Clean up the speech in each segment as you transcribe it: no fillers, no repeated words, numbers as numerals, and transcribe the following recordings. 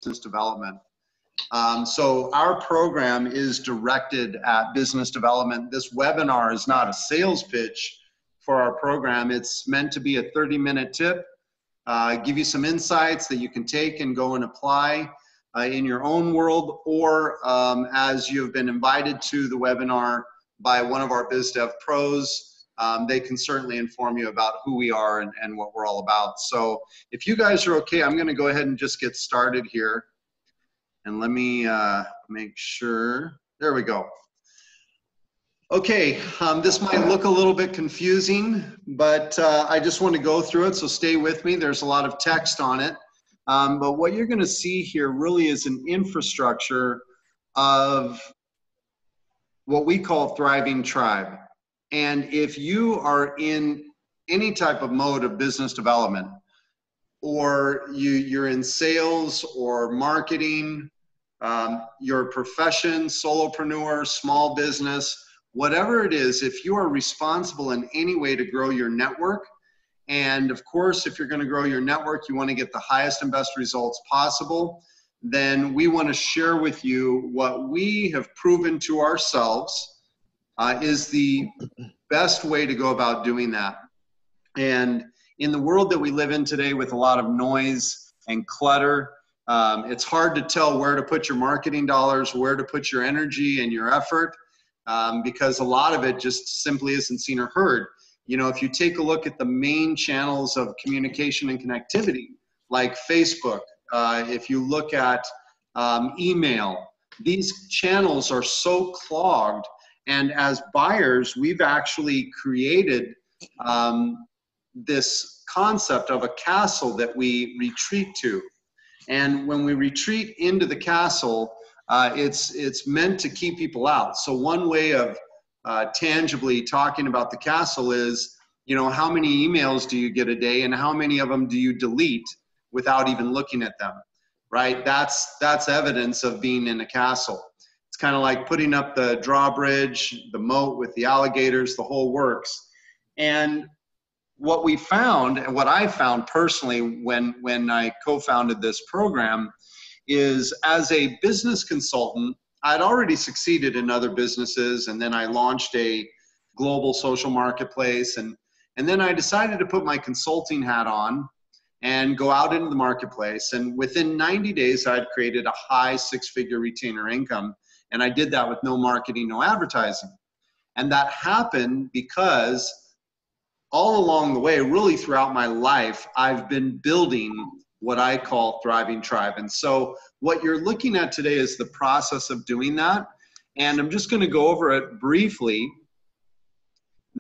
development. So our program is directed at business development. This webinar is not a sales pitch for our program. It's meant to be a 30-minute tip, give you some insights that you can take and go and apply in your own world, or as you've been invited to the webinar by one of our BizDev pros, they can certainly inform you about who we are and what we're all about. So if you guys are okay, I'm going to go ahead and just get started here. And let me make sure. There we go. Okay, this might look a little bit confusing, but I just want to go through it, so stay with me. There's a lot of text on it. But what you're going to see here really is an infrastructure of what we call Thriving Tribe. And if you are in any type of mode of business development, or you're in sales or marketing, your profession, solopreneur, small business, whatever it is, if you are responsible in any way to grow your network, and of course, if you're going to grow your network, you want to get the highest and best results possible, then we want to share with you what we have proven to ourselves is the best way to go about doing that. And in the world that we live in today with a lot of noise and clutter, it's hard to tell where to put your marketing dollars, where to put your energy and your effort, because a lot of it just simply isn't seen or heard. You know, if you take a look at the main channels of communication and connectivity, like Facebook, if you look at email, these channels are so clogged. And as buyers, we've actually created this concept of a castle that we retreat to. And when we retreat into the castle, it's meant to keep people out. So one way of tangibly talking about the castle is, you know, how many emails do you get a day and how many of them do you delete without even looking at them, right? That's evidence of being in a castle. It's kind of like putting up the drawbridge, the moat with the alligators, the whole works. And what we found, and what I found personally when I co-founded this program, is as a business consultant, I'd already succeeded in other businesses, and then I launched a global social marketplace, and then I decided to put my consulting hat on and go out into the marketplace. And within 90 days, I'd created a high six-figure retainer income, and I did that with no marketing, no advertising. And that happened because all along the way, really throughout my life, I've been building what I call Thriving Tribe. And so what you're looking at today is the process of doing that. And I'm just going to go over it briefly,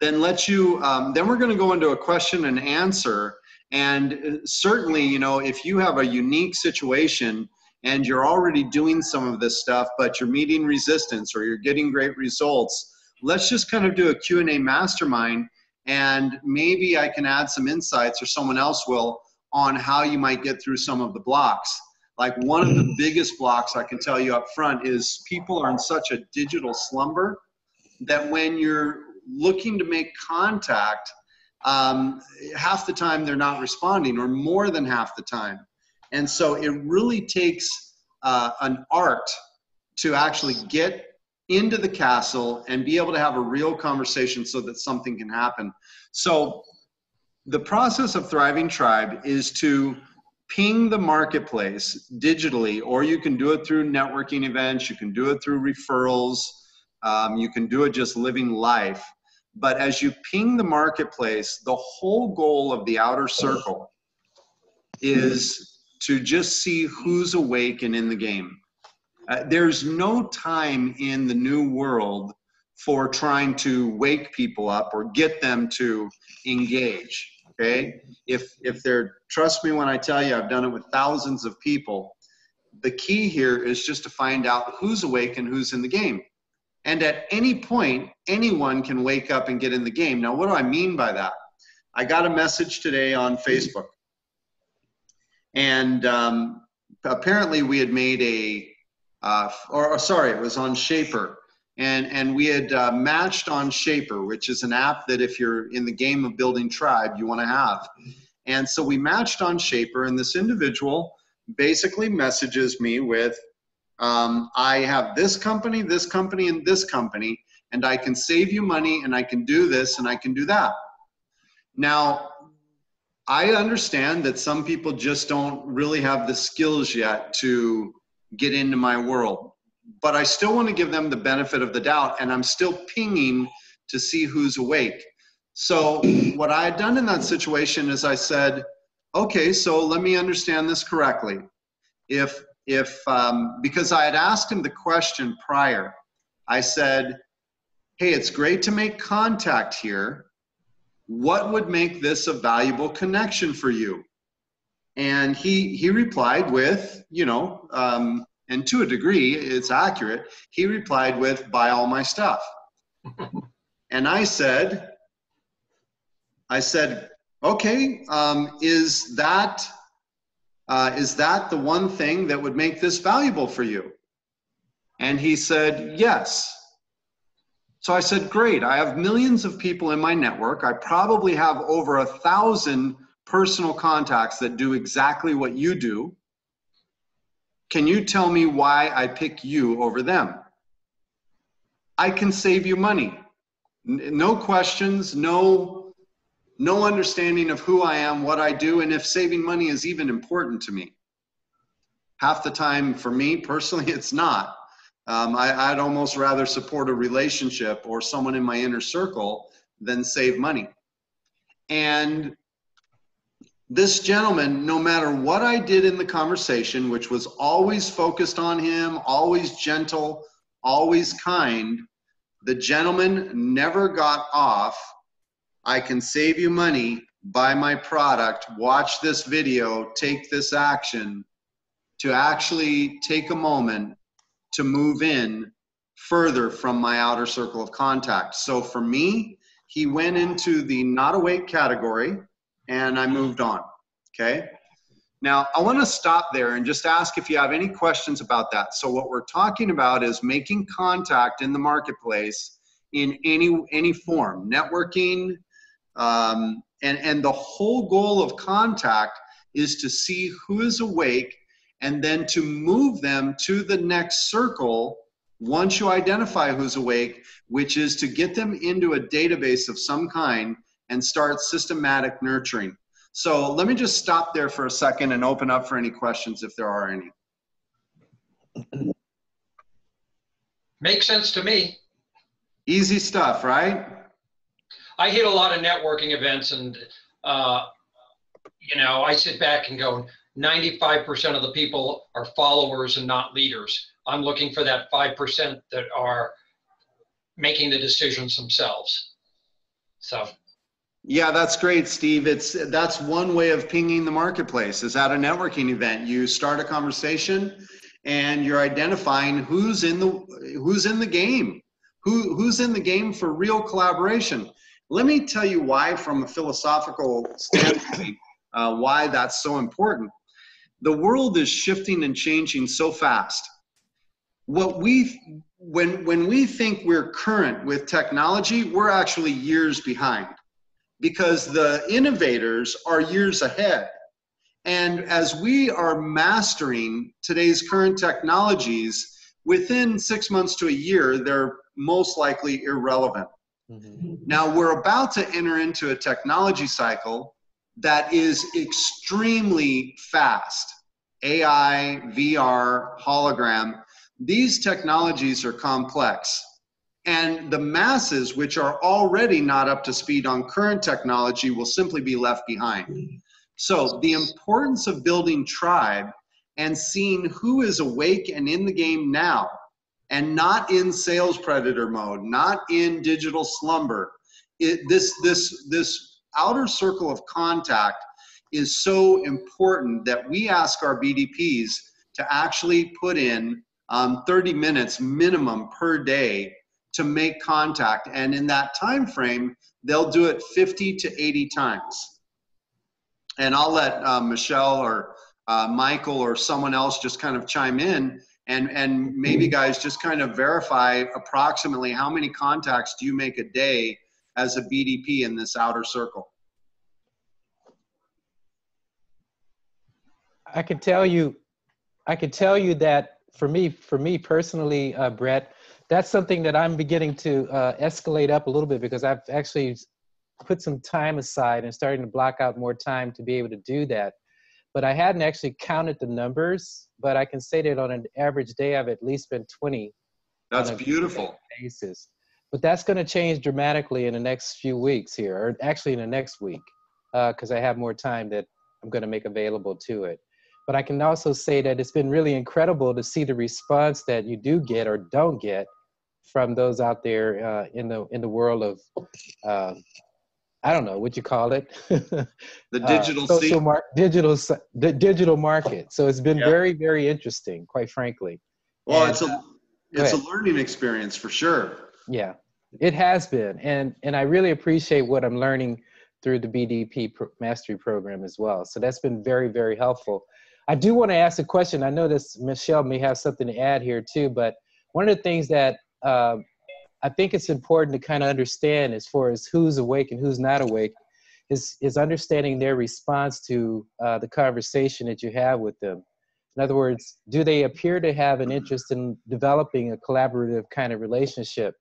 then then we're going to go into a question and answer. And certainly, you know, if you have a unique situation and you're already doing some of this stuff, but you're meeting resistance or you're getting great results, let's just kind of do a Q&A mastermind. And maybe I can add some insights, or someone else will, on how you might get through some of the blocks. Like one of the biggest blocks I can tell you up front is people are in such a digital slumber that when you're looking to make contact, half the time they're not responding, or more than half the time. And so it really takes an art to actually get into the castle and be able to have a real conversation so that something can happen. So the process of Thriving Tribe is to ping the marketplace digitally, or you can do it through networking events, you can do it through referrals, you can do it just living life. But as you ping the marketplace, the whole goal of the outer circle is to just see who's awake and in the game. There's no time in the new world for trying to wake people up or get them to engage, okay? If they're, trust me when I tell you, I've done it with thousands of people. The key here is just to find out who's awake and who's in the game. And at any point, anyone can wake up and get in the game. Now, what do I mean by that? I got a message today on Facebook. And apparently we had made a, it was on Shaper. And we had matched on Shaper, which is an app that if you're in the game of building tribe, you want to have. And so we matched on Shaper, and this individual basically messages me with, I have this company, and this company, and I can save you money, and I can do this, and I can do that. Now, I understand that some people just don't really have the skills yet to get into my world, but I still want to give them the benefit of the doubt, and I'm still pinging to see who's awake. So what I had done in that situation is I said, okay, so let me understand this correctly. Because I had asked him the question prior, I said, hey, it's great to make contact here. What would make this a valuable connection for you? And he replied with, and to a degree, it's accurate. He replied with, buy all my stuff. And I said, okay, is that the one thing that would make this valuable for you? And he said, yes. So I said, great, I have millions of people in my network. I probably have over 1,000 personal contacts that do exactly what you do. Can you tell me why I pick you over them? I can save you money. No questions, no understanding of who I am, what I do, and if saving money is even important to me. Half the time, for me personally, it's not. I'd almost rather support a relationship or someone in my inner circle than save money. And this gentleman, no matter what I did in the conversation, which was always focused on him, always gentle, always kind, the gentleman never got off, I can save you money, buy my product, watch this video, take this action, to actually take a moment to move in further from my outer circle of contact. So for me, he went into the not awake category and I moved on, okay? Now, I wanna stop there and just ask if you have any questions about that. So what we're talking about is making contact in the marketplace in any form, networking, and the whole goal of contact is to see who is awake and then to move them to the next circle once you identify who's awake, which is to get them into a database of some kind and start systematic nurturing. So let me just stop there for a second and open up for any questions if there are any. Makes sense to me. Easy stuff, right? I hit a lot of networking events and, I sit back and go, 95% of the people are followers and not leaders. I'm looking for that 5% that are making the decisions themselves. So. Yeah, that's great, Steve. That's one way of pinging the marketplace is at a networking event. You start a conversation and you're identifying who's in the game, who's in the game for real collaboration. Let me tell you why, from a philosophical standpoint, why that's so important. The world is shifting and changing so fast. When we think we're current with technology, we're actually years behind because the innovators are years ahead. And as we are mastering today's current technologies, within 6 months to a year, they're most likely irrelevant. Mm-hmm. Now we're about to enter into a technology cycle that is extremely fast. AI, VR, hologram, these technologies are complex. And the masses, which are already not up to speed on current technology, will simply be left behind. So the importance of building tribe and seeing who is awake and in the game now, and not in sales predator mode, not in digital slumber. This outer circle of contact is so important that we ask our BDPs to actually put in 30 minutes minimum per day to make contact. And in that time frame, they'll do it 50 to 80 times. And I'll let Michelle or Michael or someone else just kind of chime in and maybe guys just kind of verify approximately how many contacts do you make a day as a BDP in this outer circle? I can tell you that for me personally, Brett, that's something that I'm beginning to escalate up a little bit, because I've actually put some time aside and starting to block out more time to be able to do that. But I hadn't actually counted the numbers, but I can say that on an average day, I've at least been 20. That's beautiful. Basis. But that's going to change dramatically in the next few weeks here, or actually in the next week, because I have more time that I'm going to make available to it. But I can also say that it's been really incredible to see the response that you do get or don't get from those out there in the world of, I don't know what you call it, the digital digital market. So it's been very, very interesting, quite frankly. Well, and, it's a learning experience for sure. Yeah, it has been, and I really appreciate what I'm learning through the BDP Mastery Program as well. So that's been very, very helpful. I do want to ask a question. I know this Michelle may have something to add here too, but one of the things that I think it's important to kind of understand as far as who's awake and who's not awake is understanding their response to the conversation that you have with them. In other words, do they appear to have an interest in developing a collaborative kind of relationship?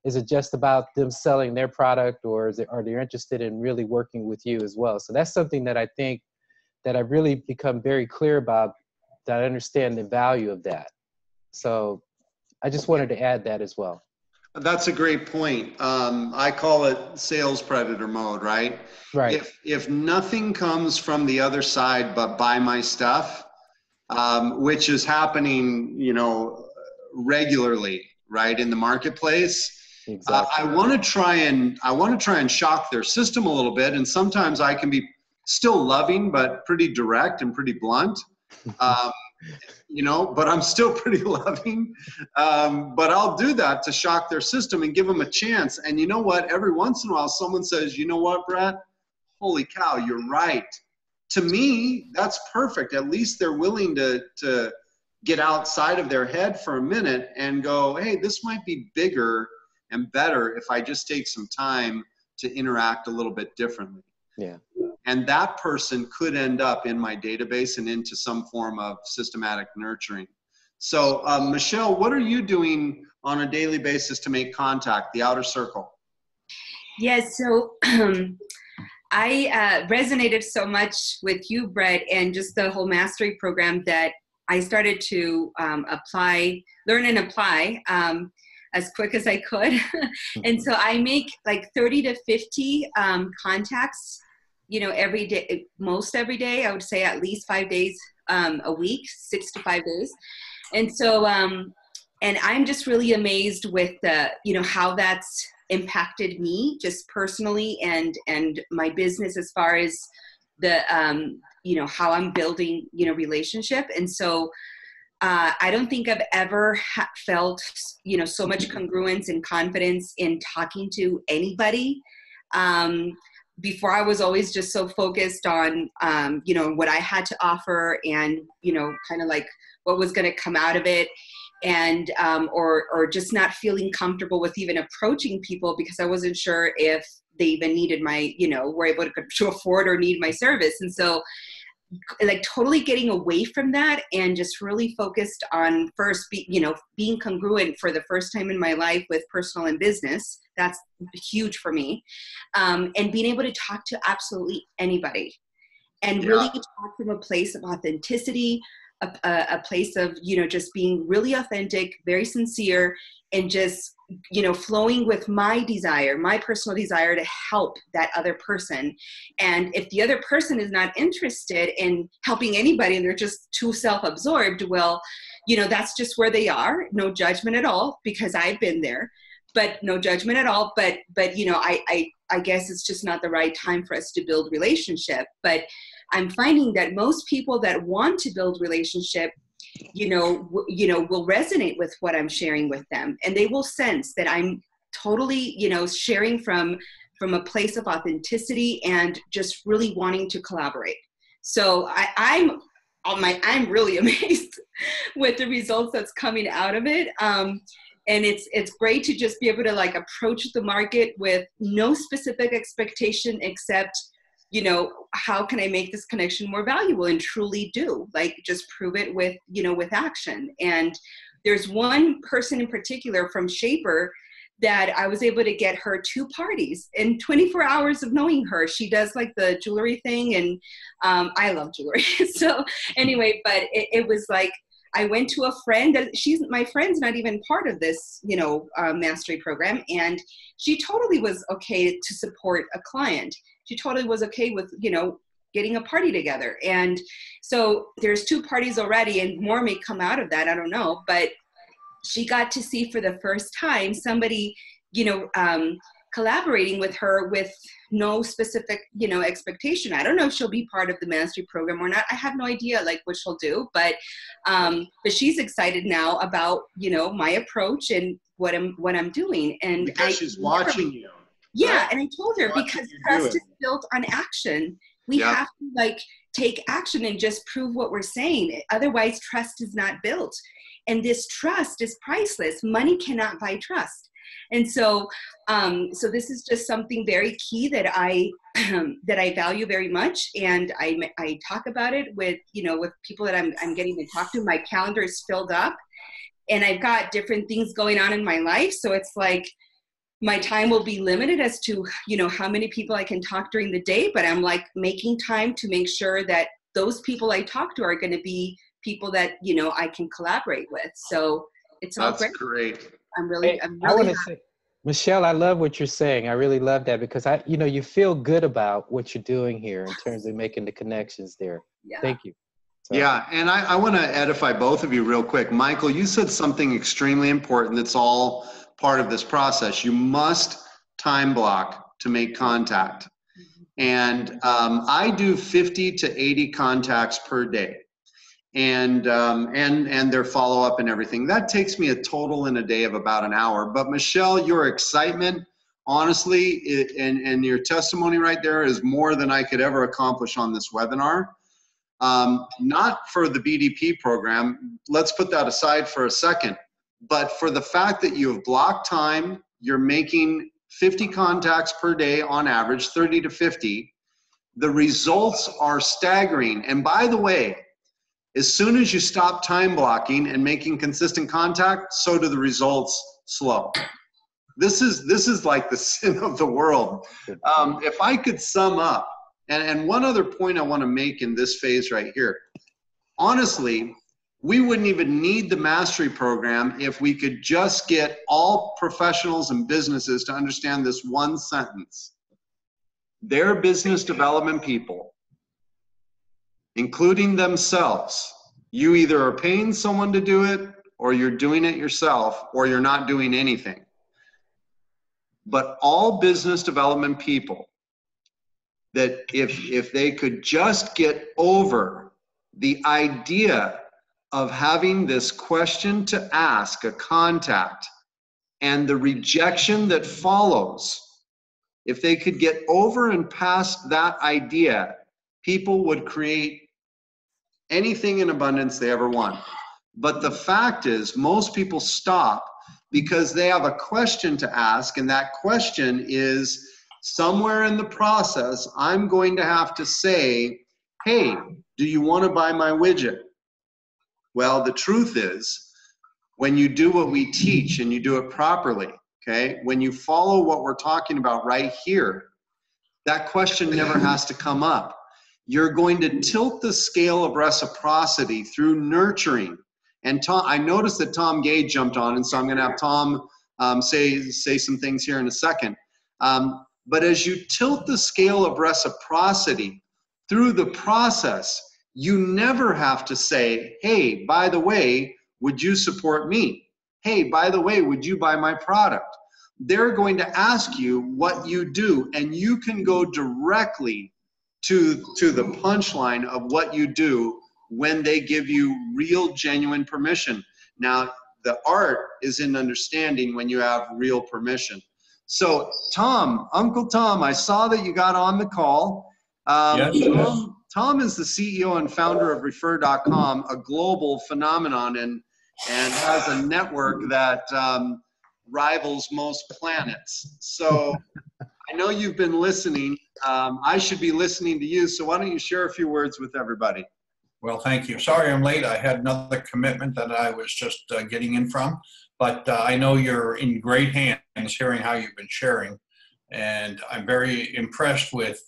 Is it just about them selling their product, or are they interested in really working with you as well? So that's something that I think that I've really become very clear about, that I understand the value of that. So I just wanted to add that as well. That's a great point. I call it sales predator mode, right? Right. If nothing comes from the other side but buy my stuff, which is happening, regularly, right, in the marketplace. Exactly. I want to try and shock their system a little bit, and sometimes I can be still loving but pretty direct and pretty blunt. But I'm still pretty loving. But I'll do that to shock their system and give them a chance. And you know what? Every once in a while, someone says, you know what, Brett? Holy cow, you're right. To me, that's perfect. At least they're willing to get outside of their head for a minute and go, hey, this might be bigger and better if I just take some time to interact a little bit differently. Yeah. And that person could end up in my database and into some form of systematic nurturing. So, Michelle, what are you doing on a daily basis to make contact, the outer circle? Yes, so I resonated so much with you, Brett, and just the whole mastery program that I started to learn and apply as quick as I could. And so I make like 30 to 50 contacts, every day, most every day. I would say at least 5 days a week, 6 to 5 days. And so, and I'm just really amazed with how that's impacted me just personally and my business as far as the, how I'm building, relationship. And so, I don't think I've ever felt, so much congruence and confidence in talking to anybody. Before I was always just so focused on, what I had to offer and, kind of like what was going to come out of it. And, or just not feeling comfortable with even approaching people because I wasn't sure if they even needed my, were able to afford or need my service. And so like totally getting away from that and just really focused on first, being congruent for the first time in my life with personal and business. That's huge for me. And being able to talk to absolutely anybody and really talk from a place of authenticity, a place of, just being really authentic, very sincere, and just, flowing with my desire, my personal desire to help that other person. And if the other person is not interested in helping anybody and they're just too self-absorbed, well, that's just where they are. No judgment at all, because I've been there, but no judgment at all. But I guess it's just not the right time for us to build relationship. But I'm finding that most people that want to build relationship, will resonate with what I'm sharing with them. And they will sense that I'm totally, sharing from a place of authenticity and just really wanting to collaborate. So I'm really amazed with the results that's coming out of it. And it's great to just be able to like approach the market with no specific expectation except you know, how can I make this connection more valuable, and truly do, like, just prove it with, you know, with action. And there's one person in particular from Shaper that I was able to get her 2 parties in 24 hours of knowing her. She does like the jewelry thing, and I love jewelry. So anyway, but it was like, I went to a friend that my friend's not even part of this, you know, mastery program. And she totally was okay to support a client. She totally was okay with, you know, getting a party together. And so there's 2 parties already, and more may come out of that. I don't know, but she got to see for the first time somebody, you know, collaborating with her with no specific, you know, expectation. I don't know if she'll be part of the mastery program or not. I have no idea like what she'll do, but she's excited now about, you know, my approach and what I'm doing. And because she's watching you. Yeah. Right? And I told her, because trust is built on action. We have to like take action and just prove what we're saying. Otherwise, trust is not built. And this trust is priceless. Money cannot buy trust. And so, so this is just something very key that I value very much. And I talk about it with, you know, with people that I'm getting to talk to. My calendar is filled up, and I've got different things going on in my life. So it's like, my time will be limited as to, you know, how many people I can talk during the day, but I'm like making time to make sure that those people I talk to are going to be people that, you know, I can collaborate with. So it's all great. I'm really I want to say, Michelle, I love what you're saying. I really love that, because you know, you feel good about what you're doing here in terms of making the connections there. Yeah. Thank you. So. Yeah, and I want to edify both of you real quick. Michael, you said something extremely important that's all part of this process. You must time block to make contact. And I do 50 to 80 contacts per day. And their follow-up and everything. That takes me a total in a day of about an hour. But Michelle, your excitement, honestly, and your testimony right there is more than I could ever accomplish on this webinar. Not for the BDP program, let's put that aside for a second, but for the fact that you have blocked time, you're making 50 contacts per day on average, 30 to 50. The results are staggering. And by the way, as soon as you stop time blocking and making consistent contact, so do the results slow. This is like the sin of the world. If I could sum up, and one other point I want to make in this phase right here. Honestly, we wouldn't even need the mastery program if we could just get all professionals and businesses to understand this one sentence. Their business development people, including themselves, you either are paying someone to do it, or you're doing it yourself, or you're not doing anything. But all business development people, that if they could just get over the idea of having this question to ask a contact and the rejection that follows, if they could get over and past that idea, people would create anything in abundance they ever want. But the fact is, most people stop because they have a question to ask, and that question is, somewhere in the process, I'm going to have to say, hey, do you want to buy my widget? Well, the truth is, when you do what we teach and you do it properly, okay, when you follow what we're talking about right here, that question never has to come up. You're going to tilt the scale of reciprocity through nurturing. And Tom, I noticed that Tom Gage jumped on, and so I'm going to have Tom say some things here in a second. But as you tilt the scale of reciprocity through the process, you never have to say, hey, by the way, would you support me? Hey, by the way, would you buy my product? They're going to ask you what you do, and you can go directly to the punchline of what you do when they give you real, genuine permission. Now, the art is in understanding when you have real permission. So, Tom, Uncle Tom, I saw that you got on the call. Yes. Tom is the CEO and founder of Refer.com, a global phenomenon, and has a network that rivals most planets. So I know you've been listening. I should be listening to you, so why don't you share a few words with everybody? Well, thank you. Sorry I'm late. I had another commitment that I was just getting in from, but I know you're in great hands hearing how you've been sharing, and I'm very impressed with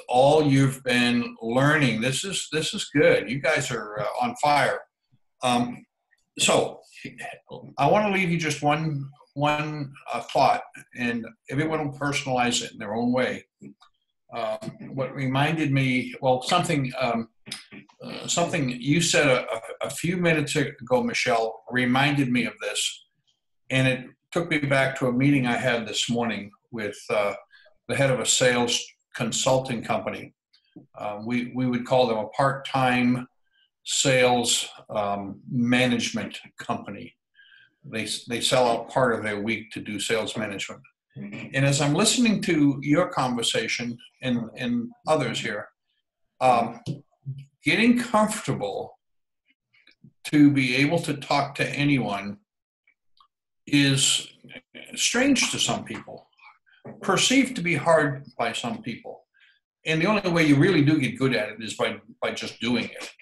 all you've been learning. This is good. You guys are on fire. So I want to leave you just one thought, and everyone will personalize it in their own way. What reminded me, well, something you said a few minutes ago, Michelle, reminded me of this, and it took me back to a meeting I had this morning with the head of a sales consulting company. We would call them a part-time sales management company. They sell out part of their week to do sales management. And as I'm listening to your conversation and others here, getting comfortable to be able to talk to anyone is strange to some people, perceived to be hard by some people. And the only way you really do get good at it is by just doing it.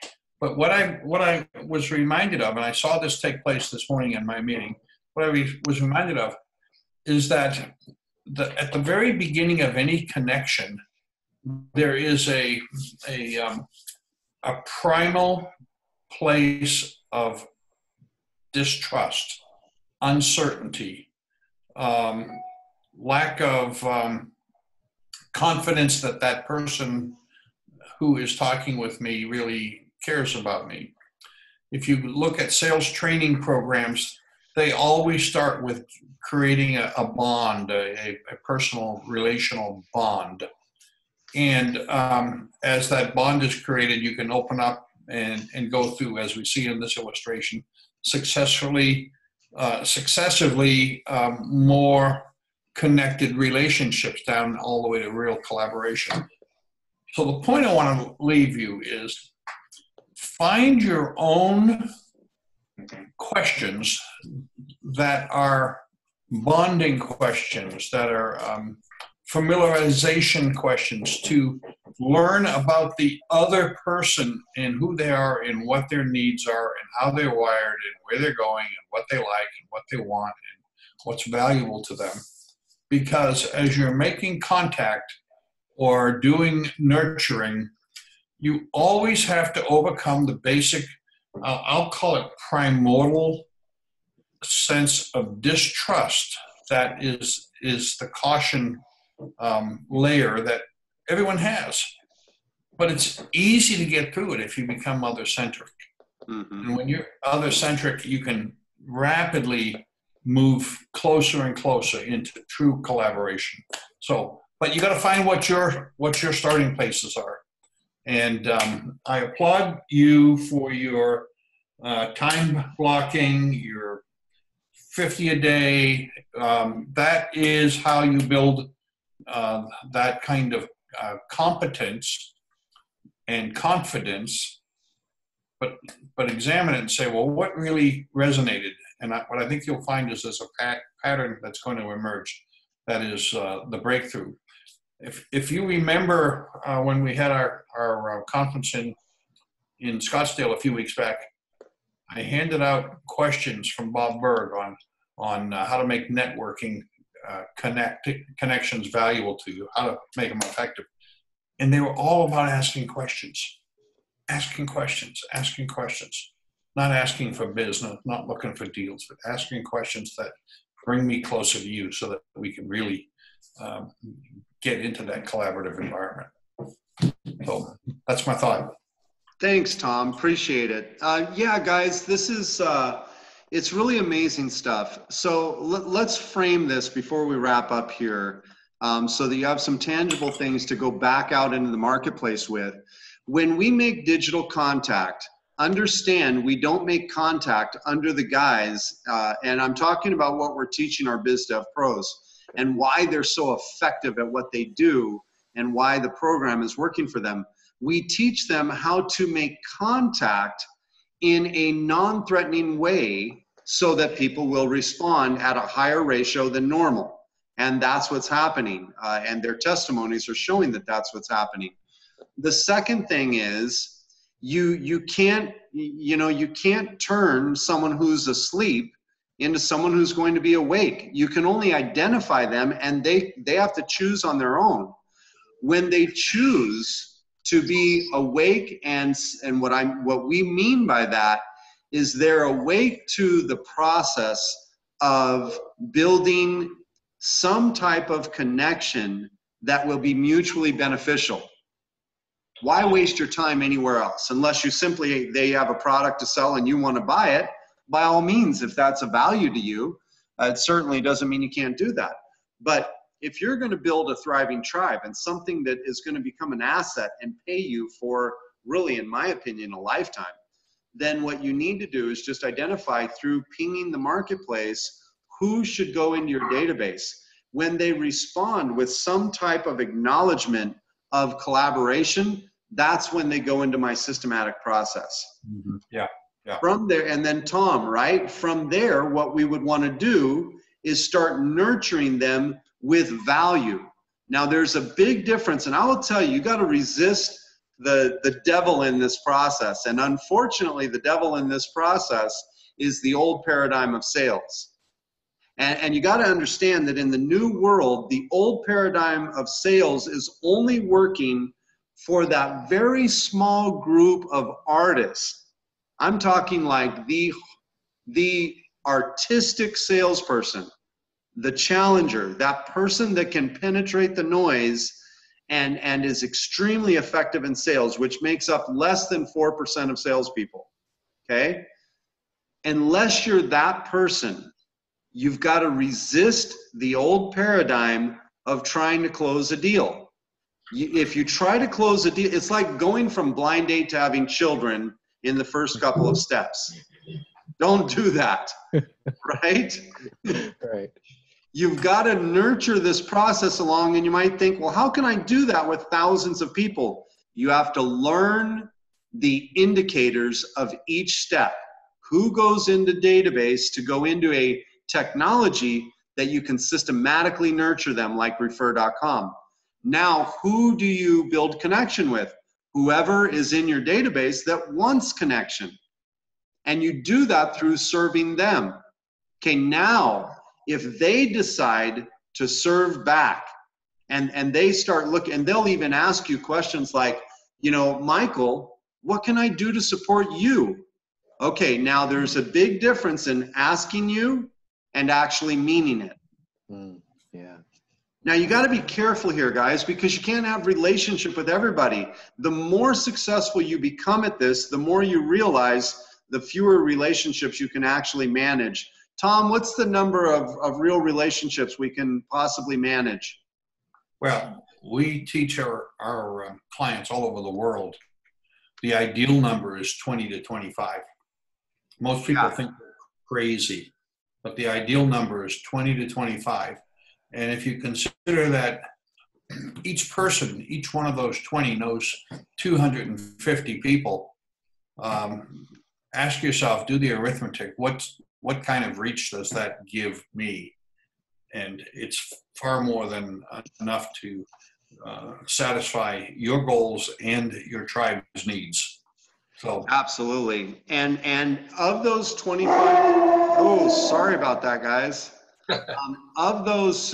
But what I was reminded of, and I saw this take place this morning in my meeting, what I was reminded of is that at the very beginning of any connection, there is a primal place of distrust, uncertainty, lack of confidence that that person who is talking with me really cares about me. If you look at sales training programs, they always start with creating a bond, a personal relational bond. And as that bond is created, you can open up and go through, as we see in this illustration, successively more connected relationships down all the way to real collaboration. So the point I want to leave you is find your own questions that are bonding questions, that are familiarization questions, to learn about the other person and who they are and what their needs are and how they're wired and where they're going and what they like and what they want and what's valuable to them. Because as you're making contact or doing nurturing, you always have to overcome the basic, I'll call it primordial sense of distrust that is the caution layer that everyone has. But it's easy to get through it if you become other-centric. Mm-hmm. And when you're other-centric, you can rapidly move closer and closer into true collaboration. So, but you got to find what your starting places are. And I applaud you for your time blocking, your 50 a day. That is how you build that kind of competence and confidence. But examine it and say, well, what really resonated? And what I think you'll find is there's a pattern that's going to emerge. That is the breakthrough. If you remember when we had our conference in Scottsdale a few weeks back, I handed out questions from Bob Berg on how to make networking connections valuable to you, how to make them effective. And they were all about asking questions, not asking for business, not looking for deals, but asking questions that bring me closer to you so that we can really get into that collaborative environment. So that's my thought. Thanks, Tom. Appreciate it. Yeah, guys, this is, it's really amazing stuff. So let's frame this before we wrap up here so that you have some tangible things to go back out into the marketplace with. When we make digital contact, understand we don't make contact under the guise, and I'm talking about what we're teaching our biz dev pros and why they're so effective at what they do and why the program is working for them. We teach them how to make contact in a non-threatening way so that people will respond at a higher ratio than normal. And that's what's happening. And their testimonies are showing that that's what's happening. The second thing is you can't turn someone who's asleep into someone who's going to be awake. You can only identify them, and they have to choose on their own. When they choose to be awake, and what we mean by that is they're awake to the process of building some type of connection that will be mutually beneficial. Why waste your time anywhere else? Unless they have a product to sell and you want to buy it, by all means, if that's a value to you, it certainly doesn't mean you can't do that. But if you're going to build a thriving tribe and something that is going to become an asset and pay you for, really, in my opinion, a lifetime, then what you need to do is just identify through pinging the marketplace who should go into your database. When they respond with some type of acknowledgement of collaboration, that's when they go into my systematic process. Mm-hmm. Yeah. From there, and then Tom, right? From there, what we would want to do is start nurturing them with value. Now, there's a big difference, and I will tell you, you got to resist the devil in this process. And unfortunately, the devil in this process is the old paradigm of sales. And you got to understand that in the new world, the old paradigm of sales is only working for that very small group of artists. I'm talking like the artistic salesperson, the challenger, that person that can penetrate the noise and is extremely effective in sales, which makes up less than 4% of salespeople, okay? Unless you're that person, you've got to resist the old paradigm of trying to close a deal. If you try to close a deal, it's like going from blind date to having children in the first couple of steps. Don't do that, right? Right. You've got to nurture this process along, and you might think, well, how can I do that with thousands of people? You have to learn the indicators of each step. Who goes into database to go into a technology that you can systematically nurture them, like refer.com. Now, who do you build connection with? Whoever is in your database that wants connection. And you do that through serving them. Okay, now, if they decide to serve back and they start looking, and they'll even ask you questions like, Michael, what can I do to support you? Okay, now there's a big difference in asking you and actually meaning it. Yeah. Now you got to be careful here, guys, because you can't have relationship with everybody. The more successful you become at this, the more you realize the fewer relationships you can actually manage. Tom, what's the number of real relationships we can possibly manage? Well, we teach our clients all over the world. The ideal number is 20 to 25. Most people think they're crazy, but the ideal number is 20 to 25. And if you consider that each person, each one of those 20 knows 250 people, ask yourself, do the arithmetic. What kind of reach does that give me? And it's far more than enough to satisfy your goals and your tribe's needs. So absolutely. And of those 25, oh, sorry about that, guys. Of those,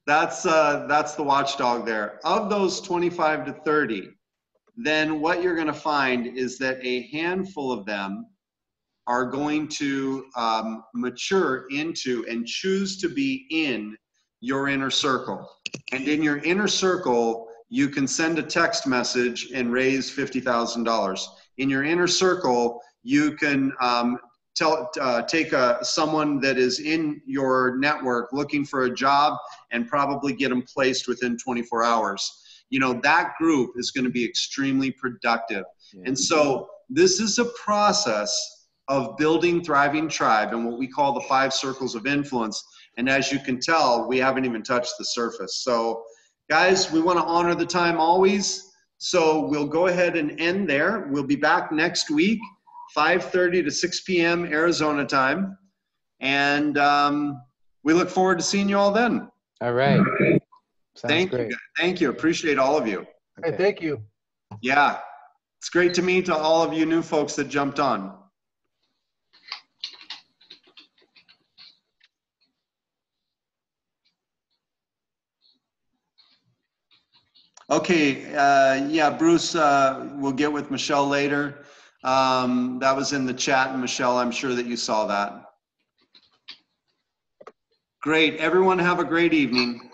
that's the watchdog there. Of those 25 to 30, then what you're going to find is that a handful of them are going to mature into and choose to be in your inner circle. And in your inner circle, you can send a text message and raise $50,000. In your inner circle, you can take someone that is in your network looking for a job and probably get them placed within 24 hours. That group is going to be extremely productive. Yeah. And so this is a process of building thriving tribe and what we call the 5 circles of influence. And as you can tell, we haven't even touched the surface. So guys, we want to honor the time always. So we'll go ahead and end there. We'll be back next week, 5:30 to 6 p.m. Arizona time. And we look forward to seeing you all then. All right. Sounds Thank great. you. Thank you. Appreciate all of you. Okay. Thank you. Yeah. It's great to meet all of you new folks that jumped on. Okay, yeah, Bruce, we'll get with Michelle later. That was in the chat, and Michelle, I'm sure that you saw that. Great, everyone have a great evening.